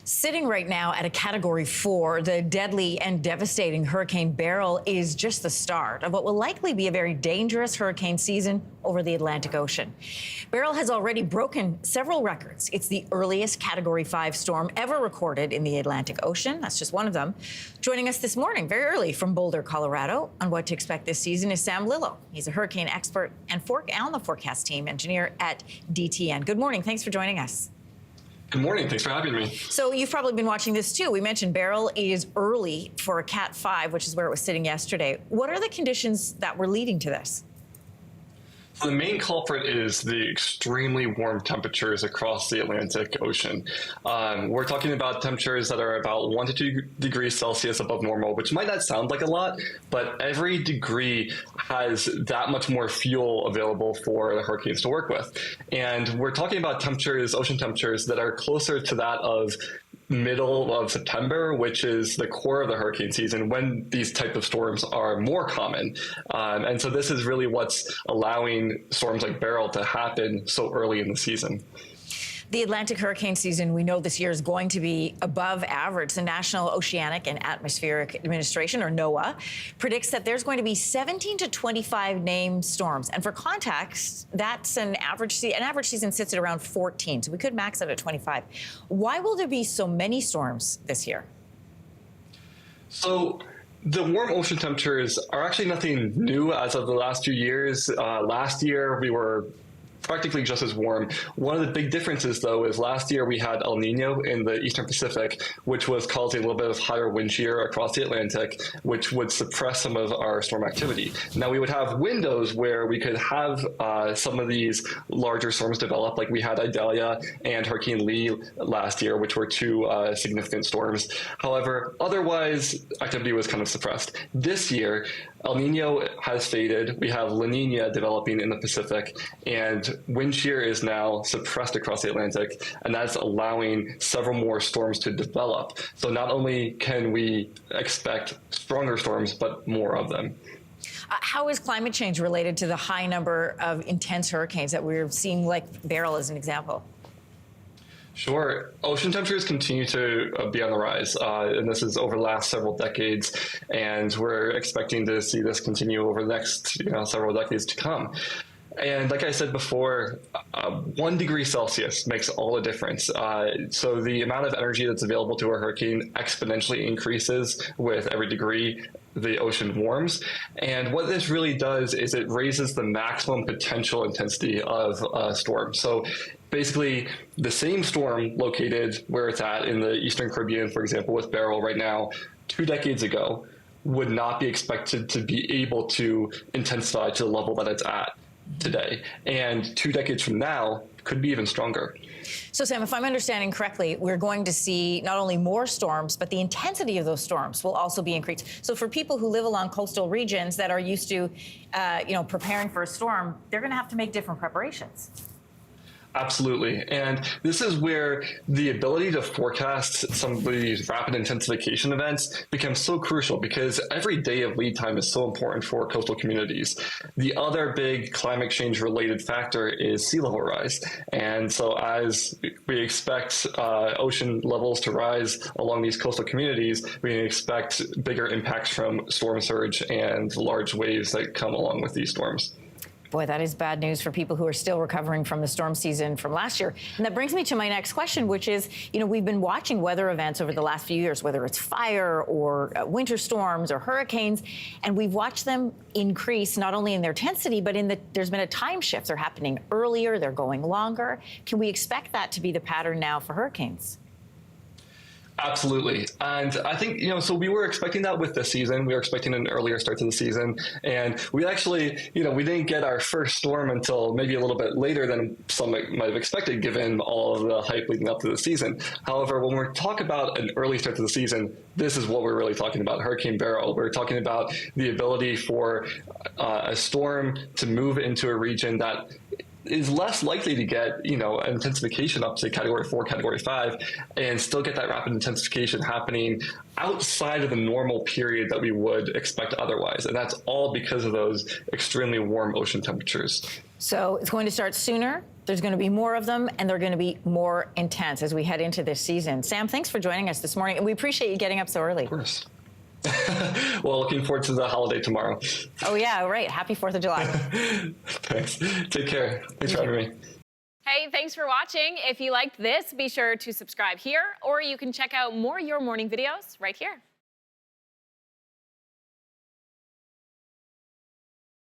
Sitting right now at a Category 4, the deadly and devastating Hurricane Beryl is just the start of what will likely be a very dangerous hurricane season over the Atlantic Ocean. Beryl has already broken several records. It's the earliest Category 5 storm ever recorded in the Atlantic Ocean. That's just one of them. Joining us this morning, very early from Boulder, Colorado, on what to expect this season is Sam Lillo. He's a hurricane expert and on the forecast team engineer at DTN. Good morning. Thanks for joining us. Good morning. Thanks for having me. So you've probably been watching this too. We mentioned Beryl is early for a Cat 5, which is where it was sitting yesterday. What are the conditions that were leading to this? The main culprit is the extremely warm temperatures across the Atlantic Ocean. We're talking about temperatures that are about 1 to 2 degrees Celsius above normal, which might not sound like a lot, but every degree has that much more fuel available for the hurricanes to work with. And we're talking about temperatures, ocean temperatures, that are closer to that of middle of September, which is the core of the hurricane season when these type of storms are more common. And so this is really what's allowing storms like Beryl to happen so early in the season. The Atlantic hurricane season, we know this year is going to be above average. The National Oceanic and Atmospheric Administration, or NOAA, predicts that there's going to be 17 to 25 named storms. And for context, that's an average season sits at around 14, so we could max it at 25. Why will there be so many storms this year? So the warm ocean temperatures are actually nothing new as of the last few years. Last year, we were practically just as warm. One of the big differences, though, is last year we had El Nino in the Eastern Pacific, which was causing a little bit of higher wind shear across the Atlantic, which would suppress some of our storm activity. Now, we would have windows where we could have some of these larger storms develop, like we had Idalia and Hurricane Lee last year, which were two significant storms. However, otherwise, activity was kind of suppressed. This year, El Nino has faded. We have La Nina developing in the Pacific, and wind shear is now suppressed across the Atlantic, and that's allowing several more storms to develop. So not only can we expect stronger storms, but more of them. How is climate change related to the high number of intense hurricanes that we're seeing, like Beryl as an example? Sure. Ocean temperatures continue to be on the rise, and this is over the last several decades, and we're expecting to see this continue over the next several decades to come. And like I said before, 1 degree Celsius makes all the difference. So the amount of energy that's available to a hurricane exponentially increases with every degree the ocean warms. And what this really does is it raises the maximum potential intensity of a storm. So basically, the same storm located where it's at in the Eastern Caribbean, for example, with Beryl right now, 2 decades ago, would not be expected to be able to intensify to the level that it's at today. And 2 decades from now, could be even stronger. So, Sam, if I'm understanding correctly, we're going to see not only more storms, but the intensity of those storms will also be increased. So for people who live along coastal regions that are used to, preparing for a storm, they're going to have to make different preparations. Absolutely. And this is where the ability to forecast some of these rapid intensification events becomes so crucial, because every day of lead time is so important for coastal communities. The other big climate change related factor is sea level rise. And so as we expect ocean levels to rise along these coastal communities, we expect bigger impacts from storm surge and large waves that come along with these storms. Boy, that is bad news for people who are still recovering from the storm season from last year. And that brings me to my next question, which is, we've been watching weather events over the last few years, whether it's fire or winter storms or hurricanes, and we've watched them increase not only in their intensity, but there's been a time shift. They're happening earlier, they're going longer. Can we expect that to be the pattern now for hurricanes? Absolutely. And I think, so we were expecting that with this season. We were expecting an earlier start to the season. And we actually, we didn't get our first storm until maybe a little bit later than some might have expected, given all of the hype leading up to the season. However, when we talk about an early start to the season, this is what we're really talking about, Hurricane Beryl. We're talking about the ability for a storm to move into a region that is less likely to get, intensification up to Category 4, Category 5, and still get that rapid intensification happening outside of the normal period that we would expect otherwise. And that's all because of those extremely warm ocean temperatures. So it's going to start sooner There's going to be more of them, and they're going to be more intense as we head into this season. Sam, thanks for joining us this morning, and we appreciate you getting up so early. Of course. Well, looking forward to the holiday tomorrow. Oh, yeah, right. Happy 4th of July. Thanks. Take care. Thanks for having me. Hey, thanks for watching. If you liked this, be sure to subscribe here, or you can check out more Your Morning videos right here.